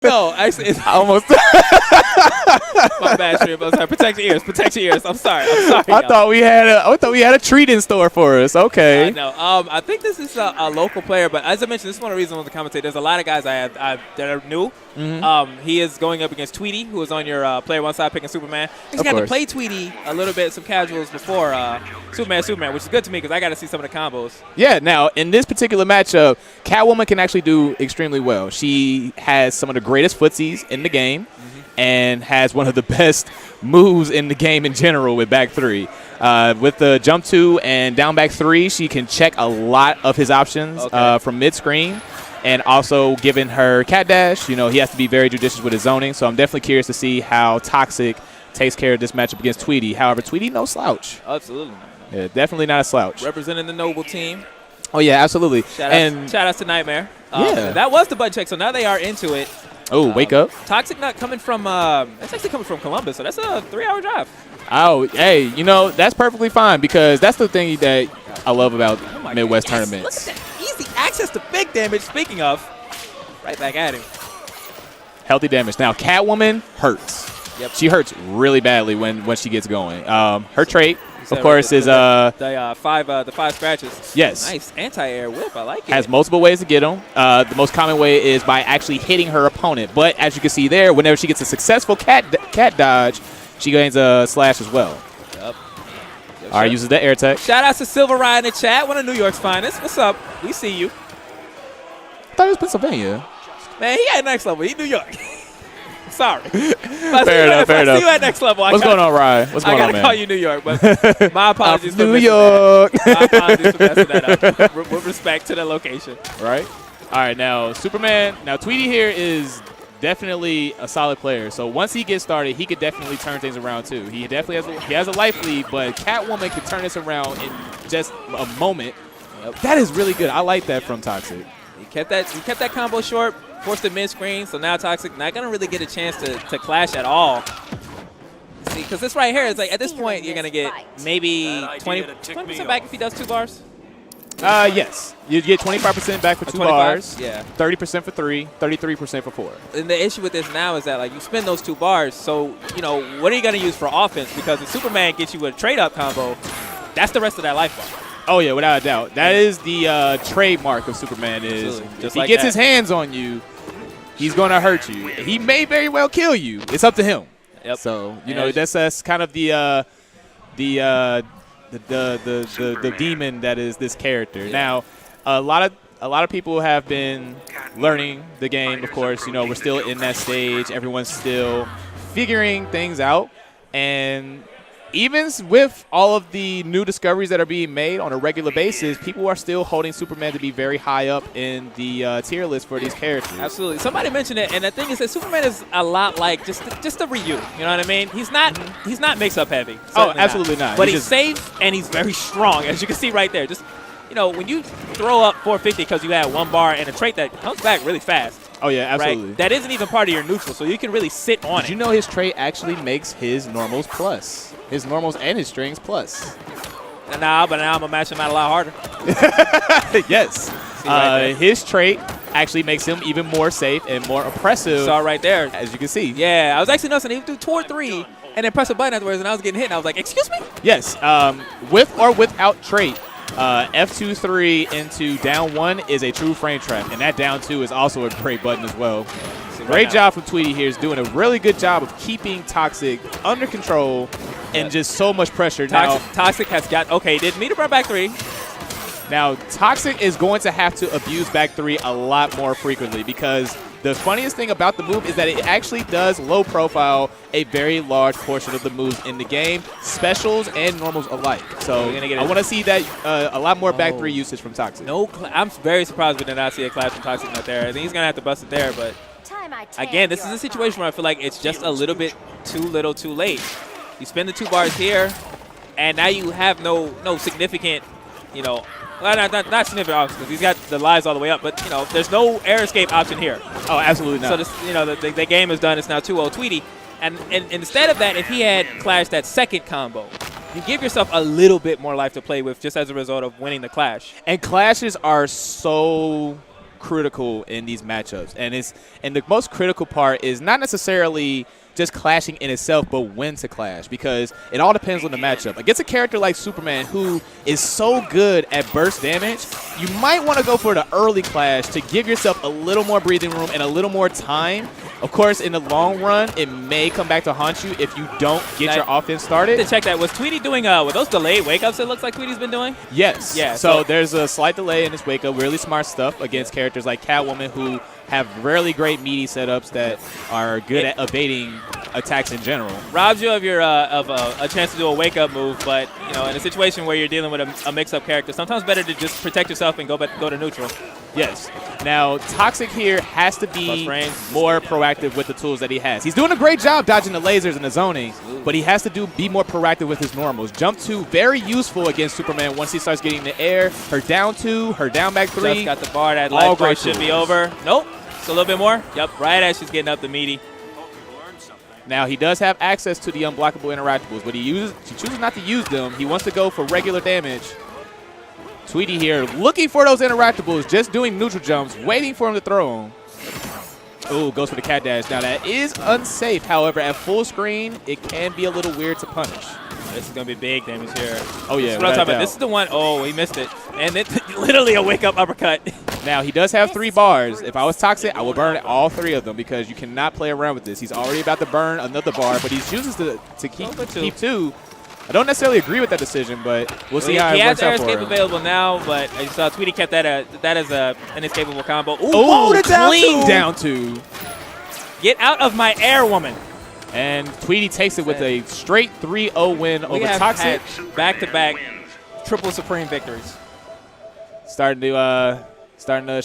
No, actually, it's almost. my bad, Shrimp. I'm sorry. Protect your ears. Protect your ears. I'm sorry. I thought we had a treat in store for us. Okay. No, I think this is a local player, but as I mentioned, this is one of the reasons I want to commentate. There's a lot of guys that are new. He is going up against Tweedy, who was on your player one side picking Superman. He's got to play Tweedy a little bit, some casuals before Superman, which is good to me because I got to see some of the combos. Yeah, now, in this particular matchup, Catwoman can actually do extremely well. She has some of the greatest footsies in the game and has one of the best moves in the game in general with back three. With the jump 2 and down back 3, she can check a lot of his options from mid-screen. And also, given her cat dash, he has to be very judicious with his zoning. So I'm definitely curious to see how Toxic takes care of this matchup against Tweedy. However, Tweedy, no slouch. Absolutely not. Yeah, definitely not a slouch. Representing the Noble team. Oh, yeah, absolutely. Shout out to Nightmare. Yeah. That was the button check, so now they are into it. Oh, wake up. ToxicNut coming from that's actually coming from Columbus, so that's a 3-hour drive. Oh, hey, that's perfectly fine because that's the thing that I love about Midwest tournaments. Look at that. Easy access to big damage, speaking of. Right back at him. Healthy damage. Now, Catwoman hurts. Yep. She hurts really badly when she gets going. Her trait, of course, is the five scratches. Yes. Nice anti-air whip. I like it. Has multiple ways to get them. The most common way is by actually hitting her opponent. But as you can see there, whenever she gets a successful cat dodge, she gains a slash as well. Yep. All right, uses the air tech. Shout out to Silver Rye in the chat, one of New York's finest. What's up? We see you. I thought it was Pennsylvania. Man, he at next level. He New York. Sorry. Fair enough. See you at next level. What's going on, Ryan? What's going on, man? I got to call you New York, but my apologies for New York. My apologies for messing that up. With respect to the location. Right. All right, now Superman. Now Tweedy here is definitely a solid player. So once he gets started, he could definitely turn things around too. He definitely has a life lead, but Catwoman can turn this around in just a moment. That is really good. I like that from Toxic. You kept that combo short, forced the mid-screen, so now Toxic not going to really get a chance to clash at all. See, because this right here is like, at this point, you're going to get maybe 20% back if he does 2 bars. Yes. You get 25% back for 2 bars. Yeah. 30% for 3, 33% for 4. And the issue with this now is that, like, you spend those 2 bars, so, what are you going to use for offense? Because if Superman gets you a trade-up combo, that's the rest of that life bar. Oh, yeah, without a doubt. That is the trademark of Superman is if he gets his hands on you, he's going to hurt you. He may very well kill you. It's up to him. Yep. So, that's kind of the demon that is this character. Yeah. Now, a lot of people have been learning the game, of course. We're still in that stage. Everyone's still figuring things out. And even with all of the new discoveries that are being made on a regular basis, people are still holding Superman to be very high up in the tier list for these characters. Absolutely. Somebody mentioned it, and the thing is that Superman is a lot like just a Ryu. You know what I mean? He's not mix-up heavy. Oh, absolutely not. But he's safe, and he's very strong, as you can see right there. Just, when you throw up 450 because you had 1 bar and a trait that comes back really fast. Oh, yeah, absolutely. Right? That isn't even part of your neutral, so you can really sit on it. Did you know his trait actually makes his normals plus? His normals and his strings plus. Nah, but now I'm going to match him out a lot harder. Yes. His trait actually makes him even more safe and more oppressive. Saw right there. As you can see. Yeah, I was actually noticing he would do 2 or 3 and then press a button afterwards, and I was getting hit, and I was like, excuse me? Yes. With or without trait, F2-3 into down 1 is a true frame trap, and that down 2 is also a great button as well. Great job from Tweedy here. Is doing a really good job of keeping Toxic under control and just so much pressure. Toxic has got – okay, didn't meet a back 3. Now, Toxic is going to have to abuse back 3 a lot more frequently because the funniest thing about the move is that it actually does low profile a very large portion of the moves in the game, specials and normals alike. So I want to see that a lot more back 3 usage from Toxic. I'm very surprised we did not see a clash from ToxicNut there. I think he's going to have to bust it there, but again, this is a situation where I feel like it's just a little bit too little too late. You spend the 2 bars here, and now you have no significant, not significant options because he's got the lives all the way up, but, there's no air escape option here. Oh, absolutely not. So, the game is done. It's now 2-0 Tweedy. And instead of that, if he had clashed that second combo, you give yourself a little bit more life to play with just as a result of winning the clash. And clashes are so critical in these matchups. And the most critical part is not necessarily just clashing in itself, but when to clash, because it all depends on the matchup. Against a character like Superman, who is so good at burst damage, you might want to go for the early clash to give yourself a little more breathing room and a little more time. Of course, in the long run, it may come back to haunt you if you don't get your offense started. To check that, was Tweedy doing with those delayed wake-ups it looks like Tweedy's been doing? Yes. Yeah. So there's a slight delay in this wake-up. Really smart stuff against characters like Catwoman, who have really great meaty setups that are good at evading attacks in general. Robs you of your a chance to do a wake-up move, but you know, in a situation where you're dealing with a mix-up character, sometimes better to just protect yourself and go to neutral. Yes. Now, Toxic here has to be more proactive with the tools that he has. He's doing a great job dodging the lasers and the zoning, but he has to be more proactive with his normals. Jump 2, very useful against Superman once he starts getting the air. Her down 2, her down back 3. Just got the bar. That life bar should be over. Nope. Just a little bit more. Yep. Right as she's getting up the meaty. Now, he does have access to the unblockable interactables, but he chooses not to use them. He wants to go for regular damage. Tweedy here looking for those interactables, just doing neutral jumps, waiting for him to throw them. Ooh, goes for the cat dash. Now, that is unsafe. However, at full screen, it can be a little weird to punish. This is going to be big damage here. Oh, yeah. This is what I'm talking about. This is the one. Oh, he missed it. And it's literally a wake-up uppercut. Now, he does have 3 bars. If I was Toxic, I would burn all 3 of them because you cannot play around with this. He's already about to burn another bar, but he chooses to keep 2. I don't necessarily agree with that decision, but we'll see how it works out for him. He has air escape available now, but you saw Tweedy kept that as an inescapable combo. Ooh, clean down 2. Get out of my air, woman. And Tweedy takes it with a straight 3-0 win over Toxic. Back-to-back triple supreme victories. Starting to